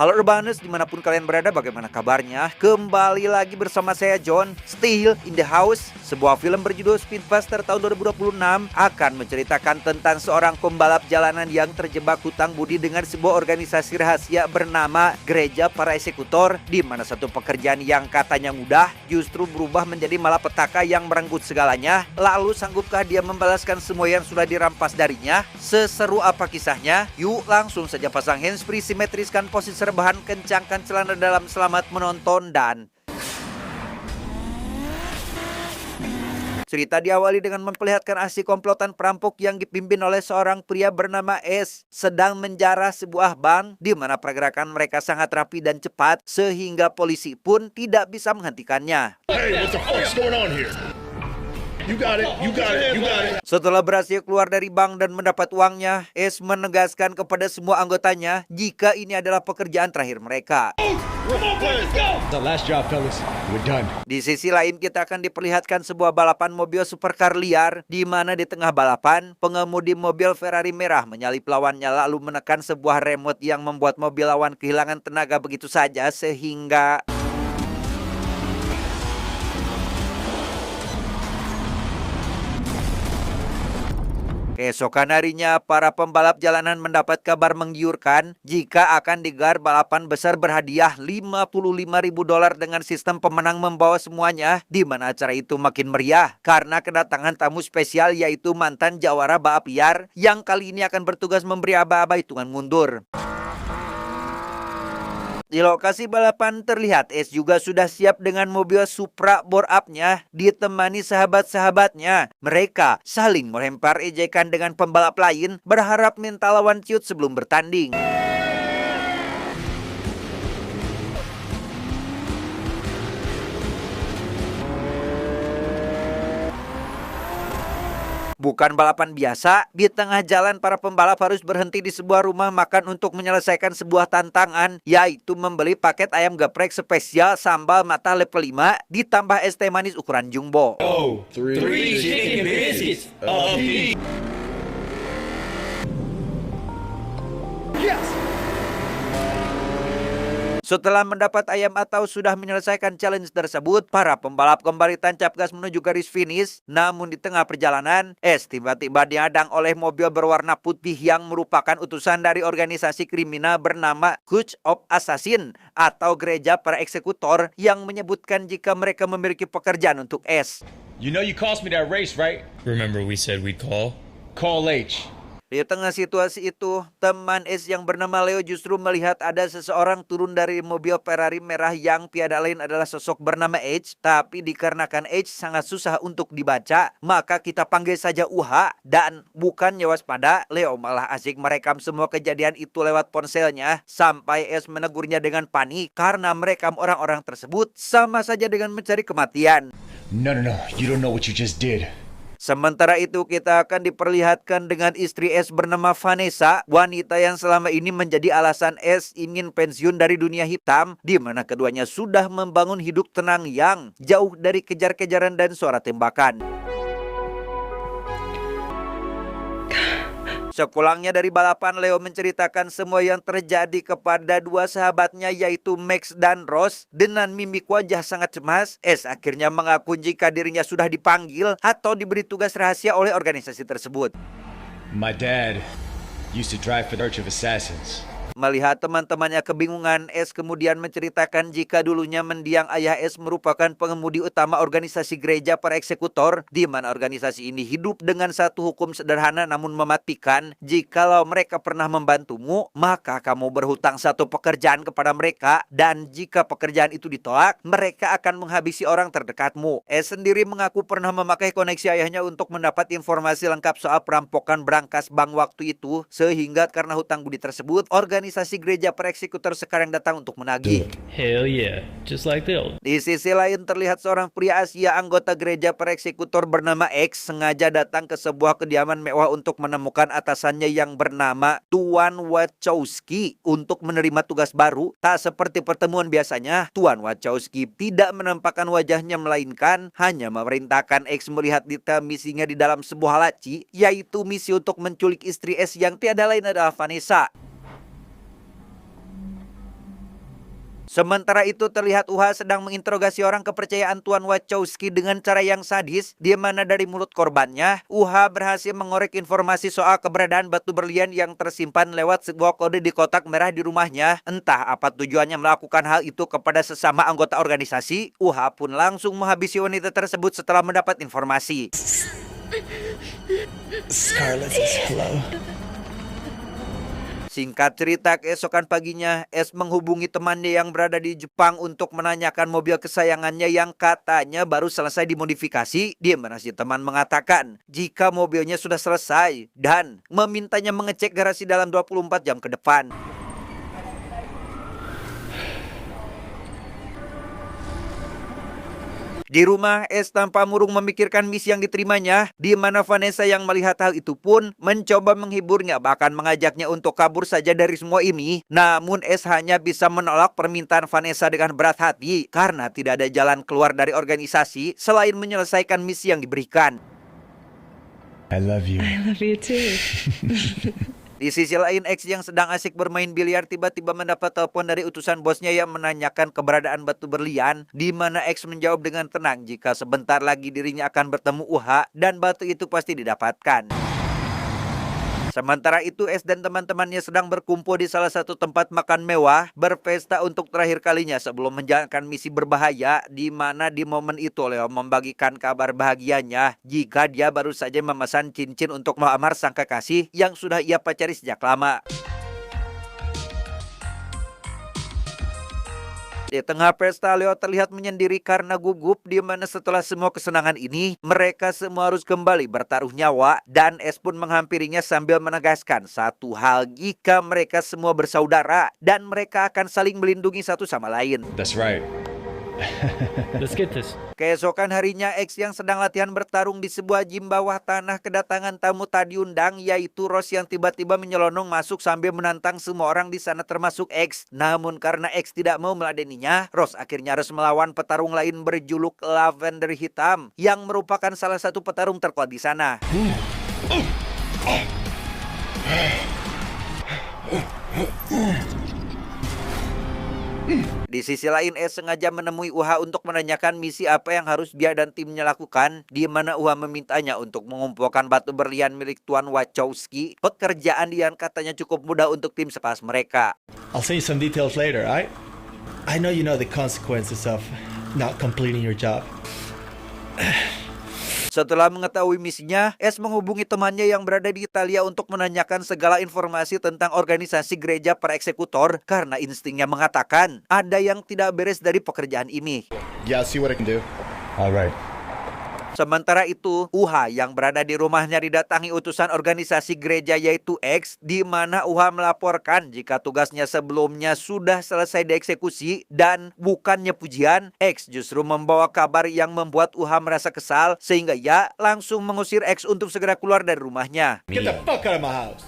Halo Urbanus, dimanapun kalian berada, bagaimana kabarnya? Kembali lagi bersama saya John, Still in the House. Sebuah film berjudul Speedbuster tahun 2026 akan menceritakan tentang seorang pembalap jalanan yang terjebak hutang budi dengan sebuah organisasi rahasia bernama Gereja Para Eksekutor, di mana satu pekerjaan yang katanya mudah justru berubah menjadi malapetaka yang merenggut segalanya. Lalu sanggupkah dia membalaskan semua yang sudah dirampas darinya? Seseru apa kisahnya? Yuk langsung saja pasang handsfree, simetriskan posisi rebahan, kencangkan celana dalam, selamat menonton. Dan cerita diawali dengan memperlihatkan aksi komplotan perampok yang dipimpin oleh seorang pria bernama S sedang menjarah sebuah bank, di mana pergerakan mereka sangat rapi dan cepat sehingga polisi pun tidak bisa menghentikannya. Hey, what the fuck's going on here? You got it, you got it, you got it. Setelah berhasil keluar dari bank dan mendapat uangnya, S menegaskan kepada semua anggotanya jika ini adalah pekerjaan terakhir mereka. The last job, fellas. We're done. Di sisi lain, kita akan diperlihatkan sebuah balapan mobil supercar liar, di mana di tengah balapan, pengemudi mobil Ferrari merah menyalip lawannya lalu menekan sebuah remote yang membuat mobil lawan kehilangan tenaga begitu saja sehingga keesokan harinya, para pembalap jalanan mendapat kabar menggiurkan jika akan digelar balapan besar berhadiah $55.000 dengan sistem pemenang membawa semuanya, di mana acara itu makin meriah karena kedatangan tamu spesial yaitu mantan jawara balap liar yang kali ini akan bertugas memberi aba-aba hitungan mundur. Di lokasi balapan terlihat S juga sudah siap dengan mobil Supra bore up-nya ditemani sahabat-sahabatnya. Mereka saling melempar ejekan dengan pembalap lain berharap minta lawan ciut sebelum bertanding. Bukan balapan biasa, di tengah jalan para pembalap harus berhenti di sebuah rumah makan untuk menyelesaikan sebuah tantangan, yaitu membeli paket ayam geprek spesial sambal mata level 5 ditambah es teh manis ukuran jumbo. Oh, three chicken biscuits. Yes. Setelah mendapat ayam atau sudah menyelesaikan challenge tersebut, para pembalap kembali tancap gas menuju garis finish. Namun di tengah perjalanan, S tiba-tiba dihadang oleh mobil berwarna putih yang merupakan utusan dari organisasi kriminal bernama Church of Assassin atau Gereja Para Eksekutor, yang menyebutkan jika mereka memiliki pekerjaan untuk S. You know you cost me that race, right? Remember we said we'd call? Call H. Di tengah situasi itu, teman S yang bernama Leo justru melihat ada seseorang turun dari mobil Ferrari merah yang tiada lain adalah sosok bernama H. Tapi dikarenakan H sangat susah untuk dibaca, maka kita panggil saja UH. Dan bukannya waspada, Leo malah asik merekam semua kejadian itu lewat ponselnya, sampai S menegurnya dengan panik karena merekam orang-orang tersebut sama saja dengan mencari kematian. No, you don't know what you just did. Sementara itu kita akan diperlihatkan dengan istri S bernama Vanessa, wanita yang selama ini menjadi alasan S ingin pensiun dari dunia hitam, di mana keduanya sudah membangun hidup tenang yang jauh dari kejar-kejaran dan suara tembakan. Sepulangnya dari balapan, Leo menceritakan semua yang terjadi kepada dua sahabatnya yaitu Max dan Rose. Dengan mimik wajah sangat cemas, S akhirnya mengaku jika dirinya sudah dipanggil atau diberi tugas rahasia oleh organisasi tersebut. My dad used to drive for the Church of Assassins. Melihat teman-temannya kebingungan, S kemudian menceritakan jika dulunya mendiang ayah S merupakan pengemudi utama organisasi Gereja Para Eksekutor, di mana organisasi ini hidup dengan satu hukum sederhana namun mematikan. Jikalau mereka pernah membantumu, maka kamu berhutang satu pekerjaan kepada mereka, dan jika pekerjaan itu ditolak, mereka akan menghabisi orang terdekatmu. S sendiri mengaku pernah memakai koneksi ayahnya untuk mendapat informasi lengkap soal perampokan brankas bank waktu itu, sehingga karena hutang budi tersebut, organisasi Gereja Para Eksekutor sekarang datang untuk menagih. Hell yeah, just like the old. Di sisi lain terlihat seorang pria Asia anggota Gereja Para Eksekutor bernama X sengaja datang ke sebuah kediaman mewah untuk menemukan atasannya yang bernama Tuan Wachowski untuk menerima tugas baru. Tak seperti pertemuan biasanya, Tuan Wachowski tidak menampakkan wajahnya melainkan hanya memerintahkan X melihat detail misinya di dalam sebuah laci, yaitu misi untuk menculik istri S yang tiada lain adalah Vanessa. Sementara itu terlihat UHA sedang menginterogasi orang kepercayaan Tuan Wachowski dengan cara yang sadis, di mana dari mulut korbannya, UHA berhasil mengorek informasi soal keberadaan batu berlian yang tersimpan lewat sebuah kode di kotak merah di rumahnya. Entah apa tujuannya melakukan hal itu kepada sesama anggota organisasi, UHA pun langsung menghabisi wanita tersebut setelah mendapat informasi. Scarlet says hello. Singkat cerita, keesokan paginya, S menghubungi temannya yang berada di Jepang untuk menanyakan mobil kesayangannya yang katanya baru selesai dimodifikasi. Di mana si teman mengatakan jika mobilnya sudah selesai dan memintanya mengecek garasi dalam 24 jam ke depan. Di rumah, S tanpa murung memikirkan misi yang diterimanya, di mana Vanessa yang melihat hal itu pun mencoba menghiburnya, bahkan mengajaknya untuk kabur saja dari semua ini. Namun S hanya bisa menolak permintaan Vanessa dengan berat hati, karena tidak ada jalan keluar dari organisasi selain menyelesaikan misi yang diberikan. I love you. I love you too. Di sisi lain, X yang sedang asik bermain biliar tiba-tiba mendapat telepon dari utusan bosnya yang menanyakan keberadaan batu berlian, di mana X menjawab dengan tenang jika sebentar lagi dirinya akan bertemu UHA dan batu itu pasti didapatkan. Sementara itu, S dan teman-temannya sedang berkumpul di salah satu tempat makan mewah, berpesta untuk terakhir kalinya sebelum menjalankan misi berbahaya, di mana di momen itu Leo membagikan kabar bahagianya jika dia baru saja memesan cincin untuk melamar sang kekasih yang sudah ia pacari sejak lama. Di tengah pesta, Leo terlihat menyendiri karena gugup, di mana setelah semua kesenangan ini, mereka semua harus kembali bertaruh nyawa, dan S pun menghampirinya sambil menegaskan satu hal, jika mereka semua bersaudara dan mereka akan saling melindungi satu sama lain. That's right. Let's get this. Keesokan harinya, X yang sedang latihan bertarung di sebuah gym bawah tanah kedatangan tamu tak diundang, yaitu Rose yang tiba-tiba menyelonong masuk sambil menantang semua orang di sana termasuk X. Namun karena X tidak mau meladeninya, Rose akhirnya harus melawan petarung lain berjuluk Lavender Hitam yang merupakan salah satu petarung terkuat di sana. Di sisi lain, S sengaja menemui UHA untuk menanyakan misi apa yang harus dia dan timnya lakukan, di mana UHA memintanya untuk mengumpulkan batu berlian milik Tuan Wachowski. Pekerjaan yang katanya cukup mudah untuk tim sekelas mereka. I'll send you some details later, alright? I know you know the consequences of not completing your job. Setelah mengetahui misinya, S menghubungi temannya yang berada di Italia untuk menanyakan segala informasi tentang organisasi gereja para eksekutor karena instingnya mengatakan ada yang tidak beres dari pekerjaan ini. Yeah, I'll see what I can do. All right. Sementara itu, UHA yang berada di rumahnya didatangi utusan organisasi gereja yaitu X, di mana UHA melaporkan jika tugasnya sebelumnya sudah selesai dieksekusi, dan bukannya pujian, X justru membawa kabar yang membuat UHA merasa kesal sehingga ia langsung mengusir X untuk segera keluar dari rumahnya. Get the fuck out of my house.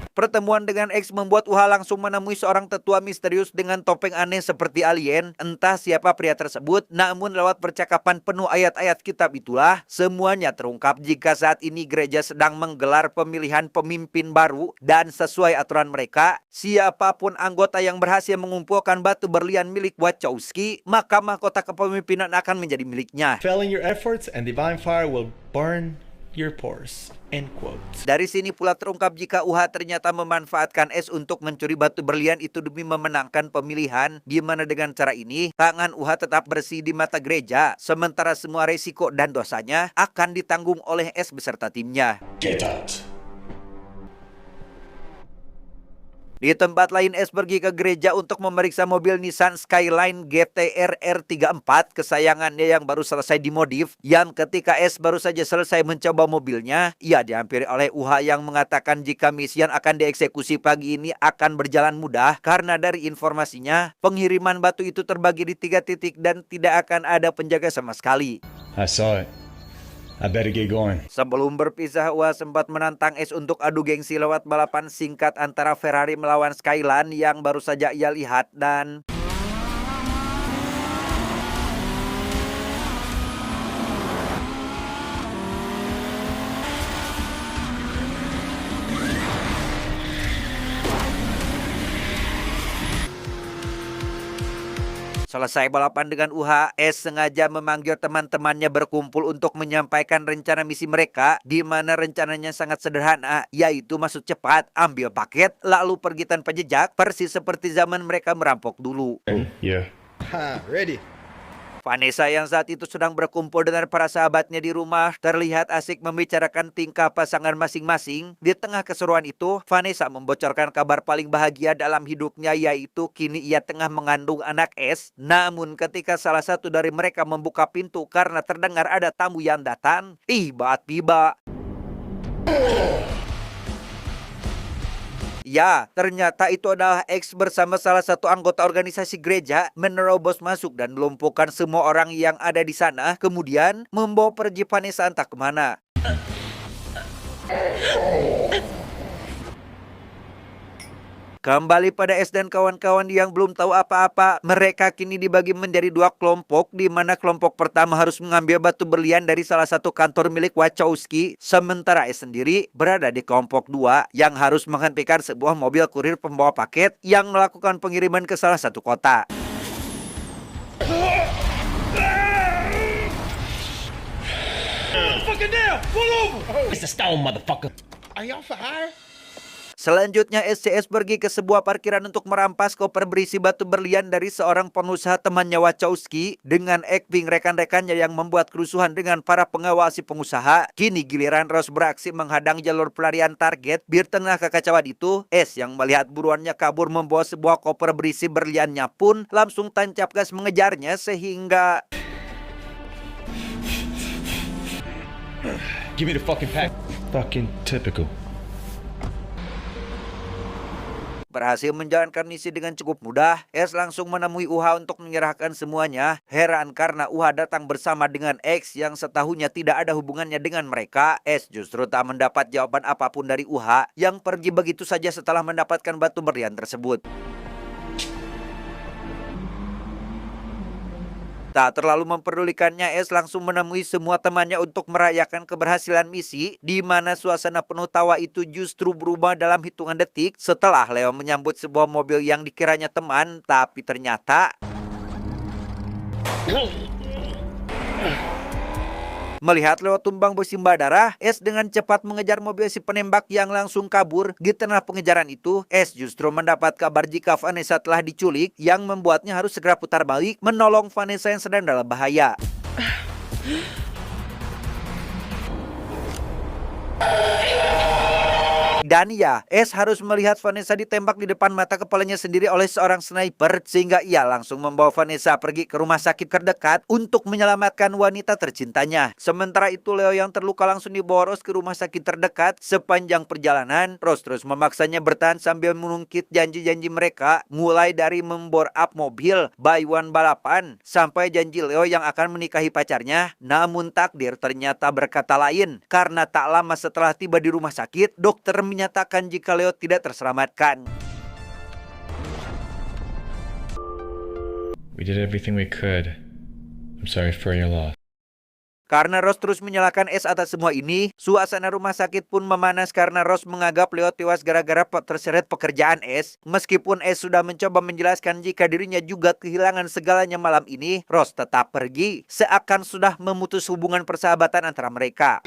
Pertemuan dengan X membuat UHA langsung menemui seorang tetua misterius dengan topeng aneh seperti alien. Entah siapa pria tersebut, namun lewat percakapan penuh ayat-ayat kitab itulah semuanya terungkap jika saat ini gereja sedang menggelar pemilihan pemimpin baru, dan sesuai aturan mereka, siapapun anggota yang berhasil mengumpulkan batu berlian milik Wachowski, maka mahkota kepemimpinan akan menjadi miliknya. Failing your efforts and divine fire will burn your pores. End quote. Dari sini pula terungkap jika UHA ternyata memanfaatkan S untuk mencuri batu berlian itu demi memenangkan pemilihan, di mana dengan cara ini tangan UHA tetap bersih di mata gereja, sementara semua resiko dan dosanya akan ditanggung oleh S beserta timnya. Get out. Di tempat lain, S pergi ke gereja untuk memeriksa mobil Nissan Skyline GT-R R34 kesayangannya yang baru selesai dimodif, yang ketika S baru saja selesai mencoba mobilnya, ia dihampiri oleh UHA yang mengatakan jika misi yang akan dieksekusi pagi ini akan berjalan mudah karena dari informasinya pengiriman batu itu terbagi di 3 titik dan tidak akan ada penjaga sama sekali. I saw it. I better get going. Sebelum berpisah, UHA sempat menantang S untuk adu gengsi lewat balapan singkat antara Ferrari melawan Skyline yang baru saja ia lihat, dan Selesai balapan dengan UHA, S sengaja memanggil teman-temannya berkumpul untuk menyampaikan rencana misi mereka, di mana rencananya sangat sederhana, yaitu masuk cepat, ambil paket, lalu pergi tanpa jejak, persis seperti zaman mereka merampok dulu. Yeah. Ha, ready. Vanessa yang saat itu sedang berkumpul dengan para sahabatnya di rumah terlihat asik membicarakan tingkah pasangan masing-masing. Di tengah keseruan itu, Vanessa membocorkan kabar paling bahagia dalam hidupnya, yaitu kini ia tengah mengandung anak S. Namun ketika salah satu dari mereka membuka pintu karena terdengar ada tamu yang datang, tiba-tiba ya, ternyata itu adalah X bersama salah satu anggota organisasi gereja menerobos masuk dan melumpuhkan semua orang yang ada di sana, kemudian membawa pergi Vanessa entah kemana. Kembali pada S dan kawan-kawan yang belum tahu apa-apa, mereka kini dibagi menjadi dua kelompok, di mana kelompok pertama harus mengambil batu berlian dari salah satu kantor milik Wachowski, sementara S sendiri berada di kelompok 2 yang harus menghentikan sebuah mobil kurir pembawa paket yang melakukan pengiriman ke salah satu kota. It's a stone, motherfucker. Are y'all for hire? Selanjutnya SCS pergi ke sebuah parkiran untuk merampas koper berisi batu berlian dari seorang pengusaha temannya Wachowski dengan acting rekan-rekannya yang membuat kerusuhan dengan para pengawal si pengusaha. Kini giliran Ross beraksi menghadang jalur pelarian target. Di tengah kekacauan itu, S yang melihat buruannya kabur membawa sebuah koper berisi berliannya pun langsung tancap gas mengejarnya sehingga Give me the fucking pack. Fucking typical. berhasil menjalankan misi dengan cukup mudah. S langsung menemui UHA untuk menyerahkan semuanya. Heran karena UHA datang bersama dengan X yang setahunya tidak ada hubungannya dengan mereka. S justru tak mendapat jawaban apapun dari UHA yang pergi begitu saja setelah mendapatkan batu berlian tersebut. Tak terlalu memperdulikannya, S langsung menemui semua temannya untuk merayakan keberhasilan misi, di mana suasana penuh tawa itu justru berubah dalam hitungan detik setelah Leo menyambut sebuah mobil yang dikiranya teman, tapi ternyata melihat Leo tumbang bersimbah darah, S dengan cepat mengejar mobil si penembak yang langsung kabur. Di tengah pengejaran itu, S justru mendapat kabar jika Vanessa telah diculik, yang membuatnya harus segera putar balik menolong Vanessa yang sedang dalam bahaya. Dan ya, S harus melihat Vanessa ditembak di depan mata kepalanya sendiri oleh seorang sniper, sehingga ia langsung membawa Vanessa pergi ke rumah sakit terdekat untuk menyelamatkan wanita tercintanya. Sementara itu, Leo yang terluka langsung dibawa Ross ke rumah sakit terdekat. Sepanjang perjalanan, Ross terus memaksanya bertahan sambil mengungkit janji-janji mereka, mulai dari membor up mobil, buy one balapan, sampai janji Leo yang akan menikahi pacarnya. Namun takdir ternyata berkata lain, karena tak lama setelah tiba di rumah sakit, dokter menyatakan jika Leo tidak terselamatkan. We did everything we could. I'm sorry for your loss. Karena Ross terus menyalahkan S atas semua ini, suasana rumah sakit pun memanas karena Ross menganggap Leo tewas gara-gara terseret pekerjaan S. Meskipun S sudah mencoba menjelaskan jika dirinya juga kehilangan segalanya malam ini, Ross tetap pergi, seakan sudah memutus hubungan persahabatan antara mereka.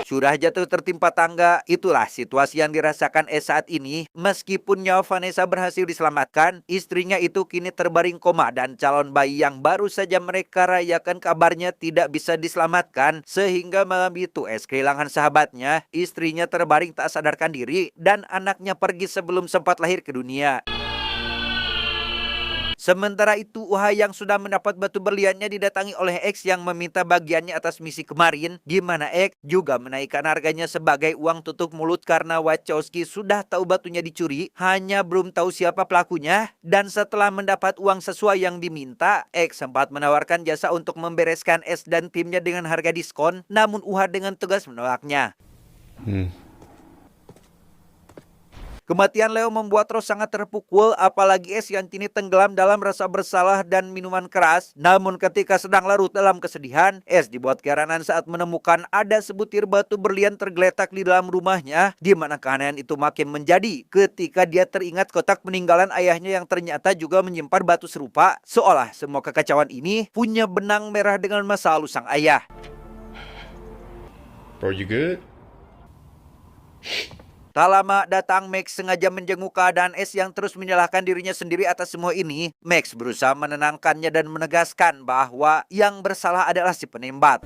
Sudah jatuh tertimpa tangga, itulah situasi yang dirasakan S saat ini. Meskipun nyawa Vanessa berhasil diselamatkan, istrinya itu kini terbaring koma dan calon bayi yang baru saja mereka rayakan kabarnya tidak bisa diselamatkan. Sehingga malam itu S kehilangan sahabatnya, istrinya terbaring tak sadarkan diri, dan anaknya pergi sebelum sempat lahir ke dunia. Sementara itu, UHA yang sudah mendapat batu berliannya didatangi oleh X yang meminta bagiannya atas misi kemarin, di mana X juga menaikkan harganya sebagai uang tutup mulut karena Wachowski sudah tahu batunya dicuri, hanya belum tahu siapa pelakunya. Dan setelah mendapat uang sesuai yang diminta, X sempat menawarkan jasa untuk membereskan S dan timnya dengan harga diskon, namun UHA dengan tegas menolaknya. Kematian Leo membuat Ross sangat terpukul, apalagi S yang kini tenggelam dalam rasa bersalah dan minuman keras. Namun ketika sedang larut dalam kesedihan, S dibuat keheranan saat menemukan ada sebutir batu berlian tergeletak di dalam rumahnya, di mana keanehan itu makin menjadi ketika dia teringat kotak peninggalan ayahnya yang ternyata juga menyimpan batu serupa, seolah semua kekacauan ini punya benang merah dengan masa lalu sang ayah. Bro, you good? Tak lama datang Max sengaja menjenguk keadaan S yang terus menyalahkan dirinya sendiri atas semua ini. Max berusaha menenangkannya dan menegaskan bahwa yang bersalah adalah si penembak.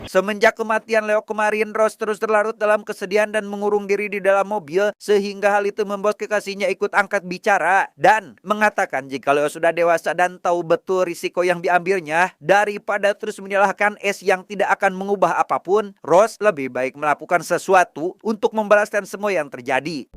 Semenjak kematian Leo kemarin, Ross terus terlarut dalam kesedihan dan mengurung diri di dalam mobil, sehingga hal itu membuat kekasihnya ikut angkat bicara dan mengatakan jika Leo sudah dewasa dan tahu betul risiko yang diambilnya, daripada terus menyalahkan S yang tidak akan mengubah apapun, Ross lebih baik melakukan sesuatu untuk membalaskan semua yang terjadi.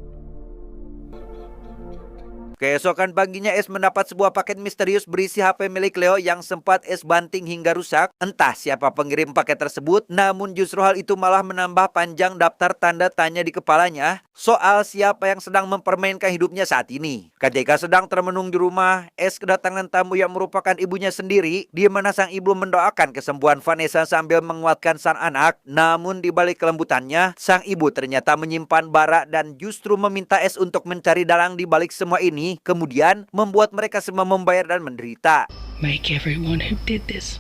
Keesokan paginya S mendapat sebuah paket misterius berisi HP milik Leo yang sempat S banting hingga rusak. Entah siapa pengirim paket tersebut, namun justru hal itu malah menambah panjang daftar tanda tanya di kepalanya soal siapa yang sedang mempermainkan hidupnya saat ini. Ketika sedang termenung di rumah, S kedatangan tamu yang merupakan ibunya sendiri, di mana sang ibu mendoakan kesembuhan Vanessa sambil menguatkan sang anak. Namun di balik kelembutannya, sang ibu ternyata menyimpan bara dan justru meminta S untuk mencari dalang di balik semua ini, kemudian membuat mereka semua membayar dan menderita. Make everyone who did this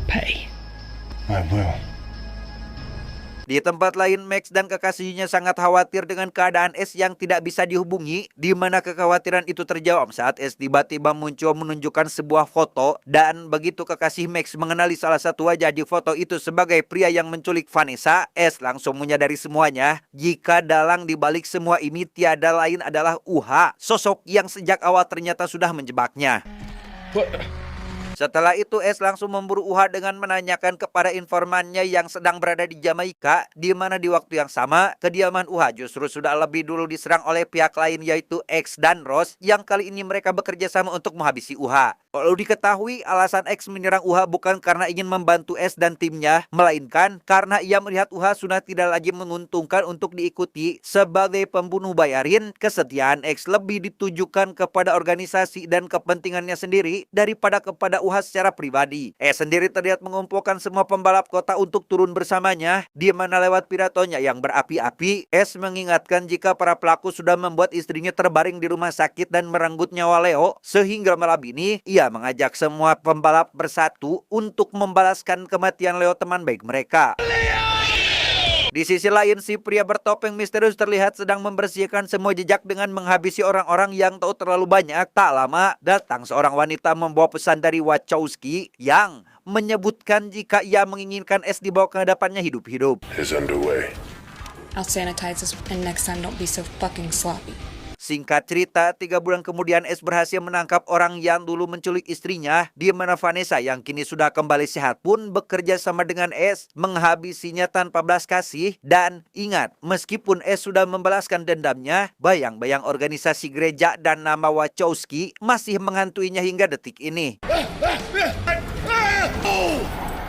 pay. I will. Di tempat lain, Max dan kekasihnya sangat khawatir dengan keadaan S yang tidak bisa dihubungi, di mana kekhawatiran itu terjawab saat S tiba-tiba muncul menunjukkan sebuah foto, dan begitu kekasih Max mengenali salah satu wajah di foto itu sebagai pria yang menculik Vanessa, S langsung menyadari semuanya jika dalang di balik semua ini tiada lain adalah UHA, sosok yang sejak awal ternyata sudah menjebaknya. What? Setelah itu S langsung memburu UHA dengan menanyakan kepada informannya yang sedang berada di Jamaika, di mana di waktu yang sama kediaman UHA justru sudah lebih dulu diserang oleh pihak lain yaitu X dan Ross, yang kali ini mereka bekerja sama untuk menghabisi UHA. Perlu diketahui alasan X menyerang UHA bukan karena ingin membantu S dan timnya, melainkan karena ia melihat UHA sudah tidak lagi menguntungkan untuk diikuti sebagai pembunuh bayarin. Kesetiaan X lebih ditujukan kepada organisasi dan kepentingannya sendiri daripada kepada UHA secara pribadi. S sendiri terlihat mengumpulkan semua pembalap kota untuk turun bersamanya, di mana lewat piratonya yang berapi-api, S mengingatkan jika para pelaku sudah membuat istrinya terbaring di rumah sakit dan merenggut nyawa Leo, sehingga malam ini ia mengajak semua pembalap bersatu untuk membalaskan kematian Leo, teman baik mereka. Di sisi lain, si pria bertopeng misterius terlihat sedang membersihkan semua jejak dengan menghabisi orang-orang yang tahu terlalu banyak. Tak lama, datang seorang wanita membawa pesan dari Wachowski yang menyebutkan jika ia menginginkan S dibawa ke hadapannya hidup-hidup. Is underway. I'll sanitize this and next time don't be so fucking sloppy. Singkat cerita, 3 bulan kemudian S berhasil menangkap orang yang dulu menculik istrinya, di mana Vanessa yang kini sudah kembali sehat pun bekerja sama dengan S, menghabisinya tanpa belas kasih. Dan ingat, meskipun S sudah membalaskan dendamnya, bayang-bayang organisasi gereja dan nama Wachowski masih menghantuinya hingga detik ini.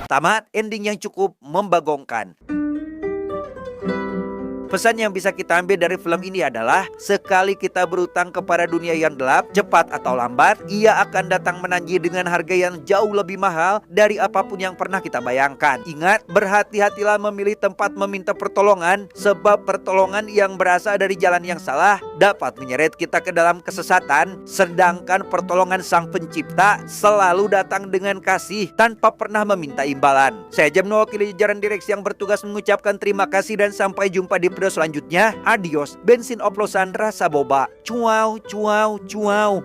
Tamat ending yang cukup membagongkan. Pesan yang bisa kita ambil dari film ini adalah, sekali kita berutang kepada dunia yang gelap, cepat atau lambat, ia akan datang menagih dengan harga yang jauh lebih mahal dari apapun yang pernah kita bayangkan. Ingat, berhati-hatilah memilih tempat meminta pertolongan, sebab pertolongan yang berasal dari jalan yang salah dapat menyeret kita ke dalam kesesatan, sedangkan pertolongan Sang Pencipta selalu datang dengan kasih tanpa pernah meminta imbalan. Saya Jam mewakili jajaran direksi yang bertugas mengucapkan terima kasih dan sampai jumpa di video selanjutnya. Adios, bensin oplosan rasa boba. Cuau, cuau, cuau.